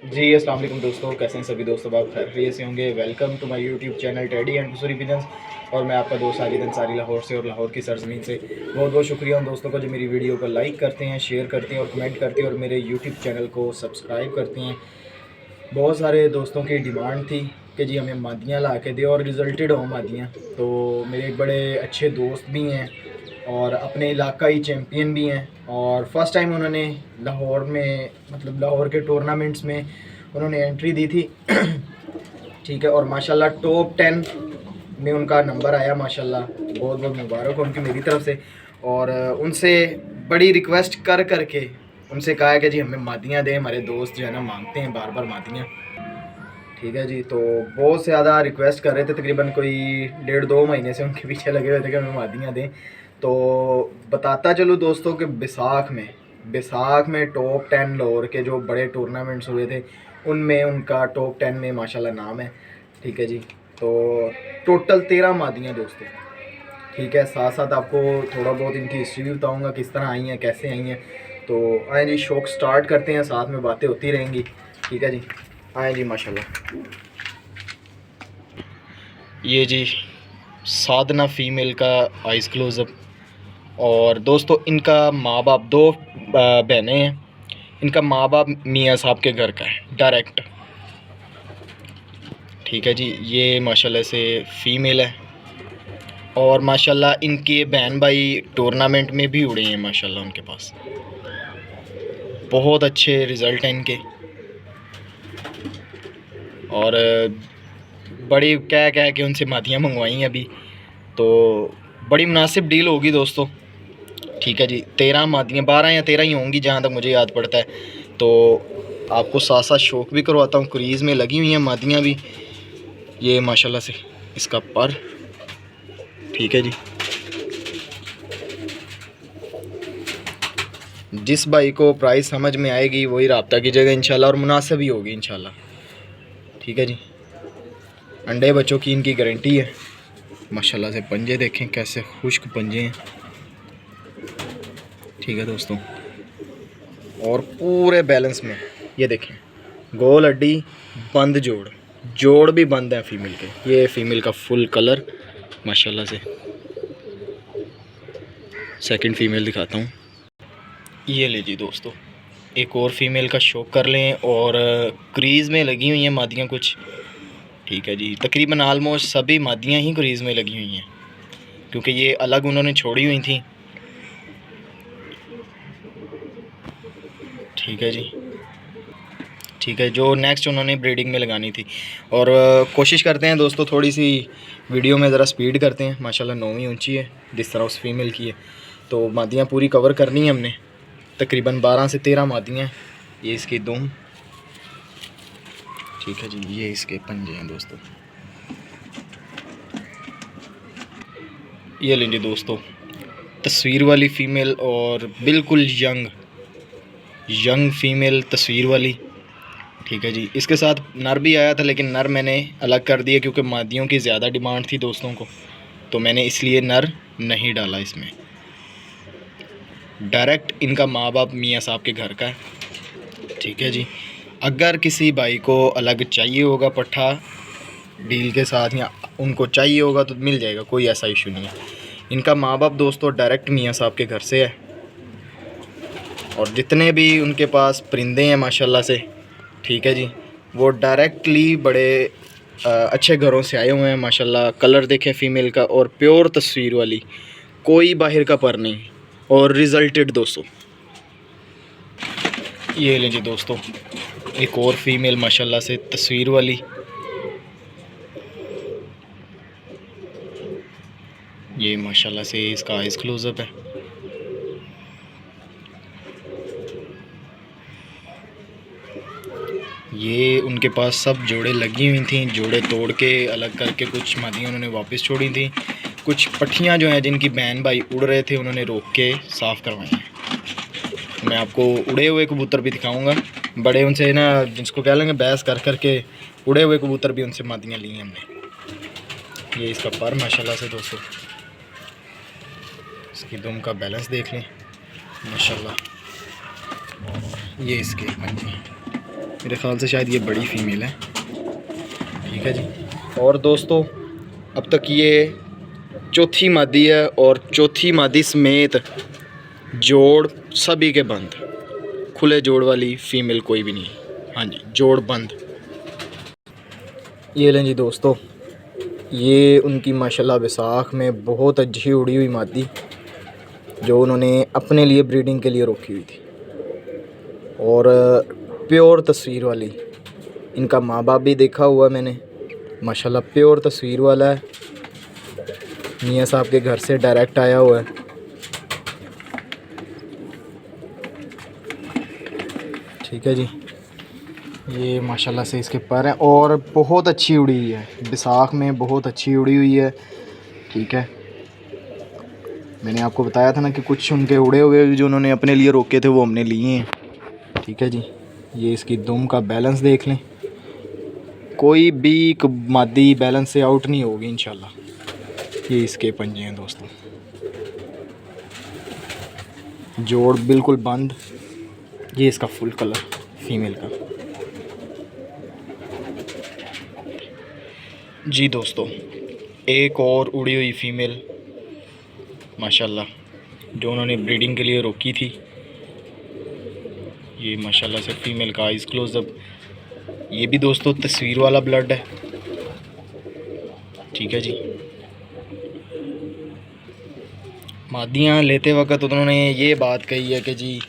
जी अस्सलाम वालेकुम दोस्तों, कैसे हैं सभी दोस्तों? आप खैरियत से होंगे। Welcome to my YouTube channel Teddy and हुसूरी पिजन्स। और मैं आपका दोस्त आबिद अंसारी लाहौर से, और लाहौर की सरजमीन से बहुत बहुत शुक्रिया उन दोस्तों को जो मेरी वीडियो को लाइक करते हैं, शेयर करते हैं और कमेंट करते हैं और मेरे यूट्यूब चैनल को सब्सक्राइब करते हैं। बहुत सारे दोस्तों की डिमांड थी कि जी हमें मादियाँ ला के दे और रिजल्टेड हो मादियाँ। तो मेरे एक बड़े अच्छे दोस्त भी हैं और अपने इलाकाई चैम्पियन भी हैं, और फर्स्ट टाइम उन्होंने लाहौर में, मतलब लाहौर के टूर्नामेंट्स में उन्होंने एंट्री दी थी। ठीक है, और माशाल्लाह टॉप 10 में उनका नंबर आया माशाल्लाह। बहुत बहुत मुबारक हो उनकी मेरी तरफ से। और उनसे बड़ी रिक्वेस्ट कर करके उनसे कहा है कि जी हमें मादियाँ दें, हमारे दोस्त जो है ना मांगते हैं बार बार मादियाँ। ठीक है जी, तो बहुत ज़्यादा रिक्वेस्ट कर रहे थे, तकरीबन कोई 1.5-2 महीने से उनके पीछे लगे हुए थे कि हमें मादियाँ दें। तो बताता चलूँ दोस्तों कि बैसाख में टॉप 10 लाहौर के जो बड़े टूर्नामेंट्स हुए थे उनमें उनका टॉप 10 में माशाल्लाह नाम है। ठीक है जी, तो टोटल 13 मादियाँ दोस्तों। ठीक है, साथ साथ आपको थोड़ा बहुत इनकी हिस्ट्री भी बताऊँगा, किस तरह आई हैं, कैसे आई हैं। तो आए जी, शौक स्टार्ट करते हैं, साथ में बातें होती रहेंगी। ठीक है जी, आए जी माशाल्लाह। ये जी साधना फीमेल का आइस क्लोज़अप। और दोस्तों इनका माँ बाप दो बहनें हैं। इनका माँ बाप मियाँ साहब के घर का है डायरेक्ट। ठीक है जी, ये माशाल्लाह से फ़ीमेल है और माशाल्लाह इनके बहन भाई टूर्नामेंट में भी उड़े हैं माशाल्लाह। उनके पास बहुत अच्छे रिज़ल्ट हैं इनके। और बड़ी कह कह के उनसे मादियाँ मंगवाई हैं अभी, तो बड़ी मुनासिब डील होगी दोस्तों। ठीक है जी, 13 मादियाँ, 12 या 13 ही होंगी जहाँ तक मुझे याद पड़ता है। तो आपको साथ साथ शौक भी करवाता हूँ, क्रीज़ में लगी हुई हैं मादियाँ भी। ये माशाल्लाह से इसका पर। ठीक है जी, जिस भाई को प्राइस समझ में आएगी वही रब्ता कीजिएगा इंशाल्लाह, और मुनासिब ही होगी इंशाल्लाह। ठीक है जी, अंडे बच्चों की इनकी गारंटी है। माशाल्लाह से पंजे देखें कैसे खुश्क पंजे हैं। ठीक है दोस्तों, और पूरे बैलेंस में ये देखें, गोल हड्डी, बंद जोड़ भी बंद है फीमेल के। ये फीमेल का फुल कलर माशाल्लाह से। सेकंड फीमेल दिखाता हूँ। ये ले जी दोस्तों, एक और फीमेल का शौक कर लें। और क्रीज़ में लगी हुई हैं मादियाँ कुछ। ठीक है जी, तकरीबन आलमोस्ट सभी मादियाँ ही क्रीज़ में लगी हुई हैं, क्योंकि ये अलग उन्होंने छोड़ी हुई थी। ठीक है जी, ठीक है, जो नेक्स्ट उन्होंने ब्रीडिंग में लगानी थी। और कोशिश करते हैं दोस्तों थोड़ी सी वीडियो में ज़रा स्पीड करते हैं। माशाल्लाह 9वीं ऊंची है जिस तरह उस फीमेल की है। तो मादियाँ पूरी कवर करनी है हमने, तकरीबन 12 से 13 मादियाँ हैं। ये इसकी दुम। ठीक है जी, ये इसके पंजे हैं दोस्तों। ये लेंगे दोस्तों तस्वीर वाली फ़ीमेल, और बिल्कुल यंग फीमेल तस्वीर वाली। ठीक है जी, इसके साथ नर भी आया था, लेकिन नर मैंने अलग कर दिया क्योंकि मादियों की ज़्यादा डिमांड थी दोस्तों को, तो मैंने इसलिए नर नहीं डाला इसमें। डायरेक्ट इनका माँ बाप मियाँ साहब के घर का है। ठीक है जी, अगर किसी भाई को अलग चाहिए होगा पट्ठा डील के साथ, या उनको चाहिए होगा तो मिल जाएगा, कोई ऐसा इशू नहीं है। इनका माँ बाप दोस्तों डायरेक्ट मियाँ साहब के घर से है। और जितने भी उनके पास परिंदे हैं माशाल्लाह से, ठीक है जी, वो डायरेक्टली बड़े अच्छे घरों से आए हुए हैं माशाल्लाह। कलर देखें फ़ीमेल का, और प्योर तस्वीर वाली, कोई बाहर का पर नहीं, और रिजल्टेड दोस्तों। ये लें जी दोस्तों, एक और फीमेल माशाल्लाह से तस्वीर वाली। ये माशाल्लाह से इसका आइस क्लोज़अप है। ये उनके पास सब जोड़े लगी हुई थी, जोड़े तोड़ के अलग करके कुछ मादियाँ उन्होंने वापस छोड़ी थी। कुछ पट्ठियाँ जो हैं जिनकी बहन भाई उड़ रहे थे, उन्होंने रोक के साफ़ करवाए हैं। मैं आपको उड़े हुए कबूतर भी दिखाऊंगा, बड़े उनसे ना, जिसको कह लेंगे बहस कर करके उड़े हुए कबूतर भी उनसे मादियाँ ली हैं हमने। ये इसका पर माशाल्लाह से दोस्तों। इसकी दुम का बैलेंस देख लें माशाल्लाह। ये इसके पंजे। मेरे ख़्याल से शायद ये बड़ी फ़ीमेल है। ठीक है जी। और दोस्तों अब तक ये चौथी मादी है और चौथी मादी समेत जोड़ सभी के बंद, खुले जोड़ वाली फ़ीमेल कोई भी नहीं। हाँ जी, जोड़ बंद। ये लें जी दोस्तों, ये उनकी माशाल्लाह बैसाख में बहुत अच्छी उड़ी हुई मादी जो उन्होंने अपने लिए ब्रीडिंग के लिए रोकी हुई थी, और प्योर तस्वीर वाली। इनका माँ बाप भी देखा हुआ मैंने, माशाल्लाह प्योर तस्वीर वाला है। मियाँ साहब के घर से डायरेक्ट आया हुआ है। ठीक है जी। ये माशाल्लाह से इसके पर हैं और बहुत अच्छी उड़ी हुई है, बैसाख में बहुत अच्छी उड़ी हुई है। ठीक है, मैंने आपको बताया था ना कि कुछ उनके उड़े हुए जो उन्होंने अपने लिए रोके थे वो हमने लिए हैं। ठीक है जी। ये इसकी दुम का बैलेंस देख लें, कोई भी मादी बैलेंस से आउट नहीं होगी इंशाल्लाह। ये इसके पंजे हैं दोस्तों, जोड़ बिल्कुल बंद। ये इसका फुल कलर फीमेल का। जी दोस्तों, एक और उड़ी हुई फ़ीमेल माशाल्लाह जो उन्होंने ब्रीडिंग के लिए रोकी थी। ये माशाल्लाह से फ़ीमेल का आइज़ क्लोज़अप। ये भी दोस्तों तस्वीर वाला ब्लड है। ठीक है जी। मादियाँ लेते वक्त उन्होंने ये बात कही है कि जी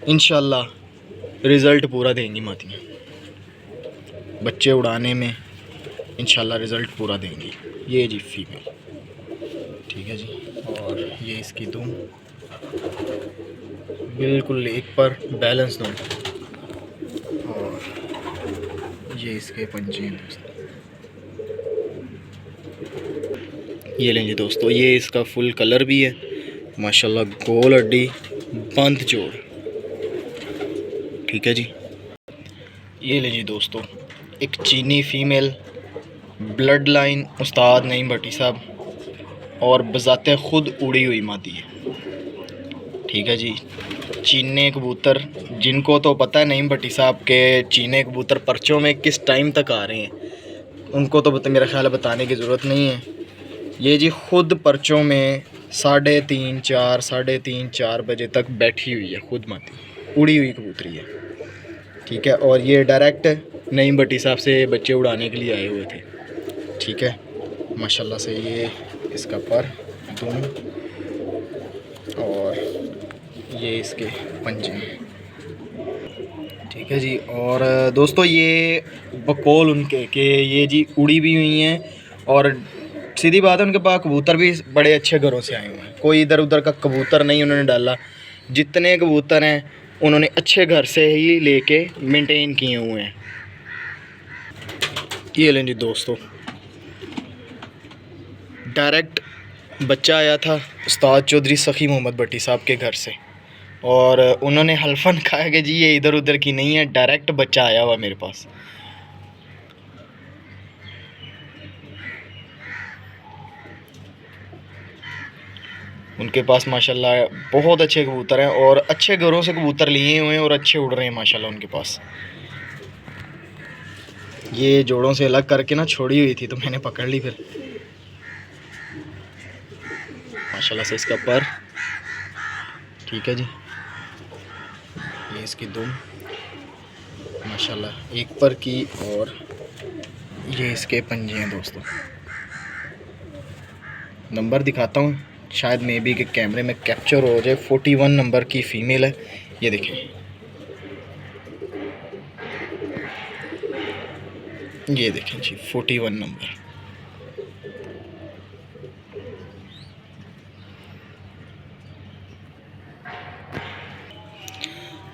इंशाल्लाह रिज़ल्ट पूरा देंगी मादियाँ, बच्चे उड़ाने में इंशाल्लाह रिज़ल्ट पूरा देंगी। ये जी फीमेल। ठीक है जी। और ये इसकी दुम बिल्कुल एक पर बैलेंस दुम, और ये इसके पंजे हैं दोस्तों। ये लेंगे दोस्तों, ये इसका फुल कलर भी है माशाल्लाह, गोल हड्डी बंद जोड़। ठीक है जी। ये लीजिए दोस्तों, एक चीनी फ़ीमेल, ब्लड लाइन उस्ताद नईम भट्टी साहब, और बज़ाते ख़ुद उड़ी हुई मादी है। ठीक है जी। चीने कबूतर, जिनको तो पता है नईम भट्टी साहब के चीने कबूतर पर्चों में किस टाइम तक आ रहे हैं, उनको तो मेरा ख्याल है बताने की ज़रूरत नहीं है। ये जी ख़ुद पर्चों में 3:30 4 बजे तक बैठी हुई है, ख़ुद मादी उड़ी हुई कबूतरी है। ठीक है, और ये डायरेक्ट नईम भट्टी साहब से बच्चे उड़ाने के लिए आए हुए थे। ठीक है, माशाल्लाह से ये इसका पर दुम, और ये इसके पंजे हैं। ठीक है जी। और दोस्तों ये बकौल उनके कि ये जी उड़ी भी हुई हैं, और सीधी बात है उनके पास कबूतर भी बड़े अच्छे घरों से आए हुए हैं। कोई इधर उधर का कबूतर नहीं उन्होंने डाला, जितने कबूतर हैं उन्होंने अच्छे घर से ही लेके मेंटेन किए हुए हैं। ये लें जी दोस्तों, डायरेक्ट बच्चा आया था उस्ताद चौधरी सखी मोहम्मद भट्टी साहब के घर से, और उन्होंने हल्फन कहा कि जी ये इधर उधर की नहीं है, डायरेक्ट बच्चा आया हुआ मेरे पास। उनके पास माशाल्लाह बहुत अच्छे कबूतर हैं, और अच्छे घरों से कबूतर लिए हुए हैं, और अच्छे उड़ रहे हैं माशाल्लाह उनके पास। ये जोड़ों से अलग करके ना छोड़ी हुई थी तो मैंने पकड़ ली फिर। माशाल्लाह से इसका पर। ठीक है जी। ये इसकी दुम माशाल्लाह एक पर की, और ये इसके पंजे हैं दोस्तों। नंबर दिखाता हूँ, शायद मे बी के कैमरे में कैप्चर हो जाए। 41 नंबर की फ़ीमेल है, ये देखें। ये देखें जी 41 नंबर।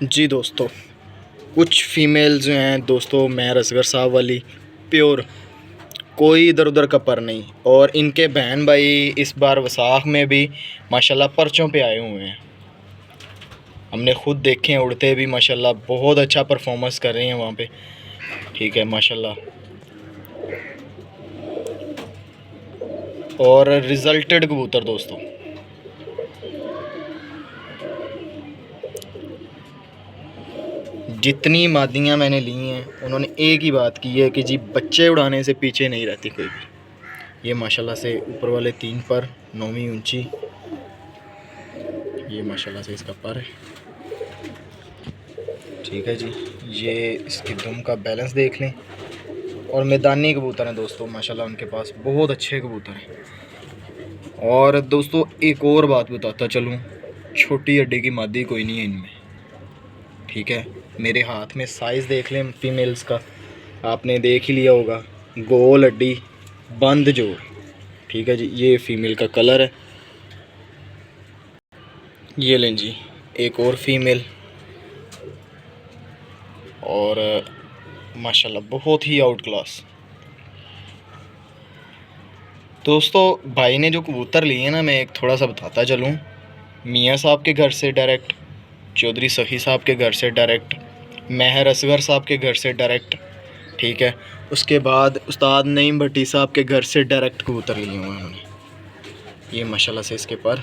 जी दोस्तों, कुछ फ़ीमेल्स जो हैं दोस्तों महर असगर साहब वाली प्योर, कोई इधर उधर का पर नहीं, और इनके बहन भाई इस बार वसाख में भी माशाल्लाह पर्चों पे आए हुए हैं। हमने ख़ुद देखे हैं उड़ते भी माशाल्लाह, बहुत अच्छा परफॉर्मेंस कर रहे हैं वहाँ पे। ठीक है माशाल्लाह, और रिजल्टेड कबूतर दोस्तों। जितनी मादियाँ मैंने ली हैं उन्होंने एक ही बात की है कि जी बच्चे उड़ाने से पीछे नहीं रहती कोई भी। ये माशाल्लाह से ऊपर वाले 3 पर 9वीं ऊंची, ये माशाल्लाह से इसका पर है। ठीक है जी, ये इसकी दुम का बैलेंस देख लें। और मैदानी कबूतर हैं दोस्तों माशाल्लाह, उनके पास बहुत अच्छे कबूतर हैं। और दोस्तों एक और बात बताता चलूँ, छोटी हड्डी की मादी कोई नहीं है इनमें। ठीक है, मेरे हाथ में साइज़ देख लें फीमेल्स का, आपने देख ही लिया होगा, गोल हड्डी बंद जोड़। ठीक है जी, ये फीमेल का कलर है। ये लें जी एक और फीमेल, और माशाल्लाह बहुत ही आउट क्लास। दोस्तों भाई ने जो कबूतर लिए हैं ना, मैं एक थोड़ा सा बताता चलूँ। मियाँ साहब के घर से डायरेक्ट, चौधरी सखी साहब के घर से डायरेक्ट, महर असगर साहब के घर से डायरेक्ट। ठीक है, उसके बाद उस्ताद नईम भट्टी साहब के घर से डायरेक्ट कबूतर लिए हुए हैं उन्होंने। ये माशाल्लाह से इसके पर,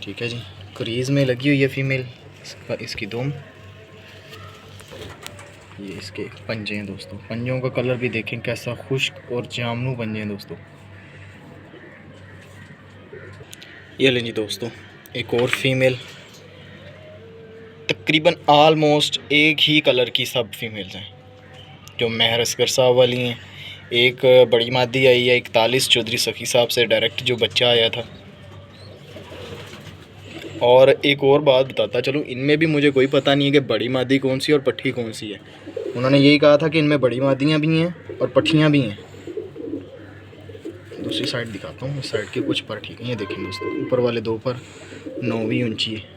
ठीक है जी, क्रीज़ में लगी हुई है फीमेल। इसकी दुम, ये इसके पंजे हैं दोस्तों। पंजों का कलर भी देखें कैसा खुश्क और जामनू पंजे हैं दोस्तों। ये लें जी दोस्तों एक और फीमेल। तकरीबन आलमोस्ट एक ही कलर की सब फीमेल्स हैं, जो महर असगर साहब वाली हैं। एक बड़ी मादी आई है 41 चौधरी सखी साहब से डायरेक्ट जो बच्चा आया था। और एक और बात बताता चलूँ, इनमें भी मुझे कोई पता नहीं है कि बड़ी मादी कौन सी और पट्ठी कौन सी है। उन्होंने यही कहा था कि इनमें बड़ी मादियाँ भी हैं और पट्ठियाँ भी हैं। दूसरी साइड दिखाता हूँ, इस साइड के कुछ पर ठीक है। ये देखें दोस्तों, ऊपर वाले 2 पर 9वीं ऊंची है।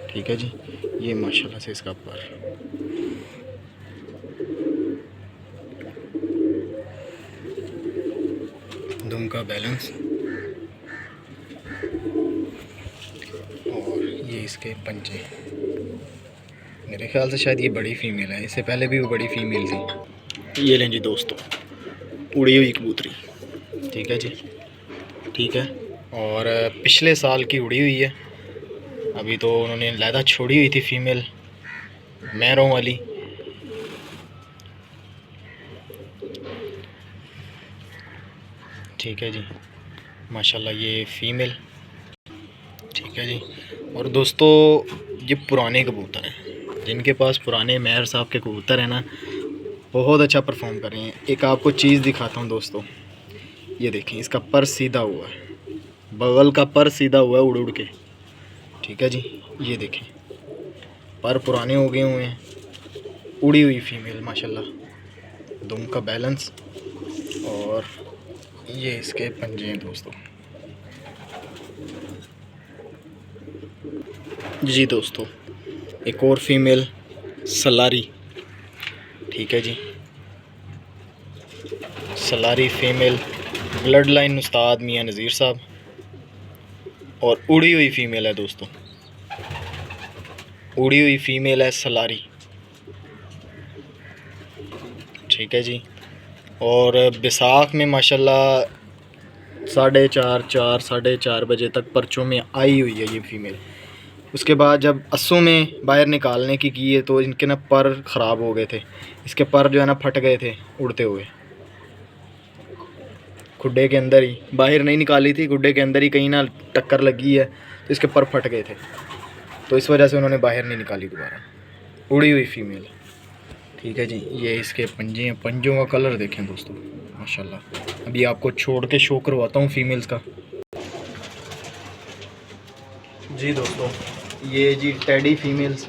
ठीक है जी, ये माशाल्लाह से इसका पर, दुम का बैलेंस, और ये इसके पंजे। मेरे ख्याल से शायद ये बड़ी फीमेल है, इससे पहले भी वो बड़ी फीमेल थी। ये लें जी दोस्तों उड़ी हुई कबूतरी। ठीक है जी, ठीक है, और पिछले साल की उड़ी हुई है। अभी तो उन्होंने लैदा छोड़ी हुई थी फीमेल महरों वाली। ठीक है जी, माशाल्लाह ये फ़ीमेल। ठीक है जी, और दोस्तों ये पुराने कबूतर हैं, जिनके पास पुराने महर साहब के कबूतर हैं ना, बहुत अच्छा परफॉर्म कर रहे हैं। एक आपको चीज़ दिखाता हूँ दोस्तों, ये देखें इसका पर सीधा हुआ है, बगल का पर सीधा हुआ है उड़ उड़ के। ठीक है जी, ये देखें पर पुराने हो गए हुए हैं। उड़ी हुई फीमेल माशाल्लाह, दुम का बैलेंस, और ये इसके पंजे हैं दोस्तों। जी दोस्तों एक और फीमेल सलारी। ठीक है जी, सलारी फीमेल, ब्लड लाइन उस्ताद मियाँ नज़ीर साहब, और उड़ी हुई फीमेल है दोस्तों, उड़ी हुई फीमेल है सलारी। ठीक है जी, और बैसाख में माशाल्लाह 4:30 बजे तक पर्चों में आई हुई है ये फीमेल। उसके बाद जब अस्सों में बाहर निकालने की है तो इनके ना पर ख़राब हो गए थे, इसके पर जो है ना फट गए थे उड़ते हुए। खुड्डे के अंदर ही, बाहर नहीं निकाली थी, खुड्डे के अंदर ही कहीं ना टक्कर लगी है तो इसके पर फट गए थे, तो इस वजह से उन्होंने बाहर नहीं निकाली दोबारा। उड़ी हुई फीमेल। ठीक है जी, ये इसके पंजे हैं। पंजों का कलर देखें दोस्तों माशाल्लाह। अभी आपको छोड़ के शो करवाता हूँ फीमेल्स का। जी दोस्तों ये जी टेडी फीमेल्स।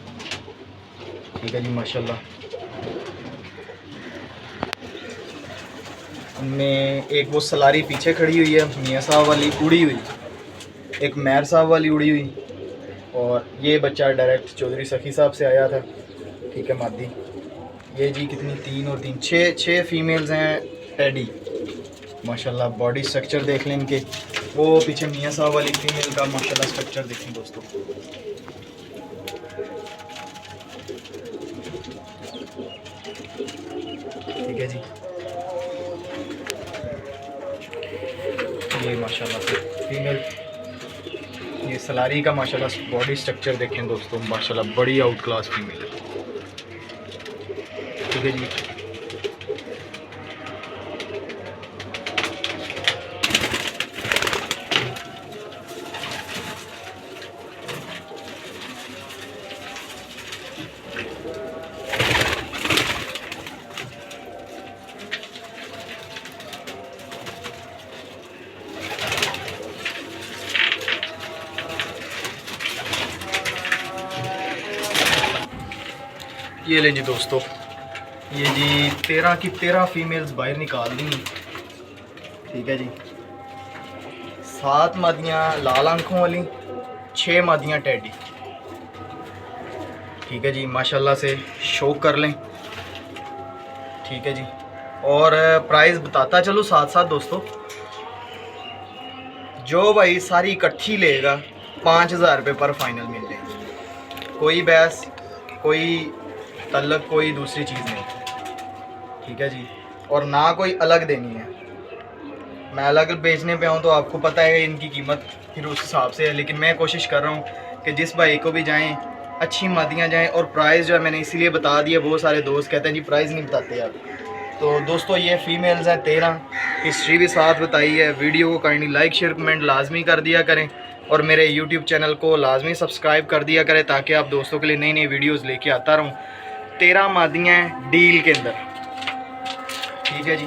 ठीक है जी माशाल्लाह, उनमें एक वो सलारी पीछे खड़ी हुई है मियाँ साहब वाली उड़ी हुई, एक महर साहब वाली उड़ी हुई, और ये बच्चा डायरेक्ट चौधरी सखी साहब से आया था। ठीक है मादी, ये जी कितनी 3 और 3 6 फीमेल्स हैं टेडी माशाल्लाह। बॉडी स्ट्रक्चर देख लें इनके, वो पीछे मियाँ साहब वाली फीमेल का माशाल्लाह स्ट्रक्चर देखें दोस्तों। ठीक है जी, ये माशाल्लाह से फीमेल, सलारी का माशाल्लाह बॉडी स्ट्रक्चर देखें दोस्तों, माशाल्लाह बड़ी आउट क्लास फीमेल है। ठीक है जी। ये ले जी दोस्तों, ये जी 13 की 13 फीमेल्स बाहर निकाल दी। ठीक है जी। 7 मादियाँ लाल आंखों वाली, 6 मादियाँ टेडी। ठीक है जी, माशाल्लाह से शो कर लें। ठीक है जी। और प्राइस बताता चलो साथ साथ दोस्तों, जो भाई सारी इकट्ठी लेगा 5000 रुपये पर फाइनल मिल जाएगी। कोई बहस, कोई तल्लक, कोई दूसरी चीज़ नहीं। ठीक है जी। और ना कोई अलग देनी है। मैं अलग बेचने पे आऊँ तो आपको पता है इनकी कीमत फिर उस हिसाब से है, लेकिन मैं कोशिश कर रहा हूँ कि जिस भाई को भी जाएं अच्छी मादियाँ जाएं। और प्राइस जो है मैंने इसीलिए बता दिया, बहुत सारे दोस्त कहते हैं जी प्राइस नहीं बताते आप। तो दोस्तों ये फ़ीमेल्स हैं 13, हिस्ट्री भी साथ बताई है। वीडियो को काइंडली लाइक शेयर कमेंट लाजमी कर दिया करें और मेरे यूट्यूब चैनल को लाजमी सब्सक्राइब कर दिया करें ताकि आप दोस्तों के लिए नई नई वीडियोज़ लेके आता रहूँ। 13 मादियाँ हैं डील के अंदर। ठीक है जी।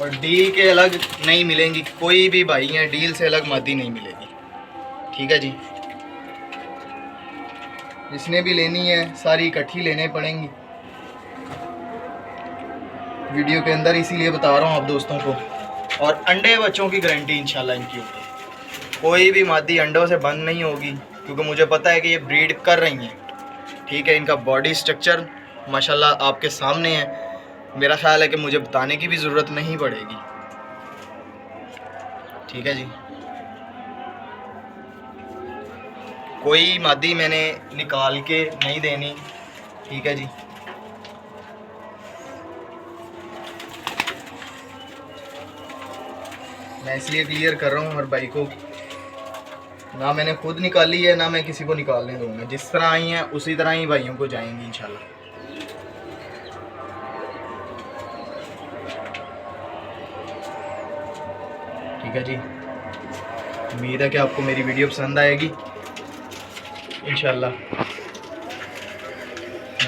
और डील के अलग नहीं मिलेंगी, कोई भी भाई हैं डील से अलग मादी नहीं मिलेगी। ठीक है जी। जिसने भी लेनी है सारी इकट्ठी लेने पड़ेंगी वीडियो के अंदर, इसीलिए बता रहा हूँ आप दोस्तों को। और अंडे बच्चों की गारंटी इंशाल्लाह इनकी होगी। कोई भी मादी अंडों से बंद नहीं होगी, क्योंकि मुझे पता है कि ये ब्रीड कर रही हैं। ठीक है। इनका बॉडी स्ट्रक्चर माशाल्लाह आपके सामने है। मेरा ख्याल है कि मुझे बताने की भी ज़रूरत नहीं पड़ेगी। ठीक है जी। कोई मादी मैंने निकाल के नहीं देनी। ठीक है जी। मैं इसलिए क्लियर कर रहा हूँ हर भाई को, ना मैंने खुद निकाली है ना मैं किसी को निकालने दूंगा। जिस तरह आई हैं उसी तरह ही भाइयों को जाएंगी इंशाल्लाह। ठीक है जी। उम्मीद है कि आपको मेरी वीडियो पसंद आएगी इंशाल्लाह।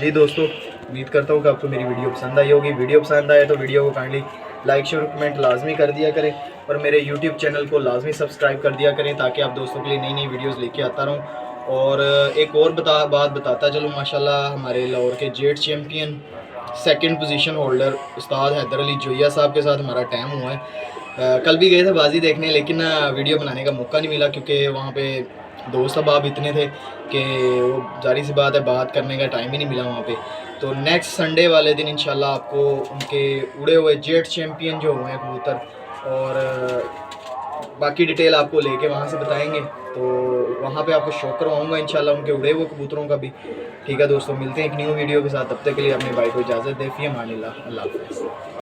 जी दोस्तों, उम्मीद करता हूँ कि आपको मेरी वीडियो पसंद आई होगी। वीडियो पसंद आए तो वीडियो को काइंडली लाइक शेयर कमेंट लाजमी कर दिया करें और मेरे यूट्यूब चैनल को लाजमी सब्सक्राइब कर दिया करें ताकि आप दोस्तों के लिए नई नई वीडियोस लेके आता रहूँ। और एक और बात बताता चलो, माशाल्लाह हमारे लाहौर के jet champion 2nd position holder उस्ताद हैदर अली जोया साहब के साथ हमारा टाइम हुआ है। कल भी गए थे बाजी देखने, लेकिन वीडियो बनाने का मौका नहीं मिला क्योंकि वहाँ पे दोस्त अहबाब इतने थे कि वो जारी सी बात है बात करने का टाइम ही नहीं मिला वहाँ पे। तो नेक्स्ट संडे वाले दिन इंशाल्लाह आपको उनके उड़े हुए जेट चैम्पियन जो हुए हैं कबूतर और बाकी डिटेल आपको लेके वहाँ से बताएंगे। तो वहाँ पे आपको शो करवाऊँगा इंशाल्लाह उनके उड़े हुए कबूतरों का भी। ठीक है दोस्तों, मिलते हैं एक न्यू वीडियो के साथ। तब तक के लिए अपने भाई को इजाज़त दे। फ़ी अमान अल्लाह। अल्लाह हाफ़िज़।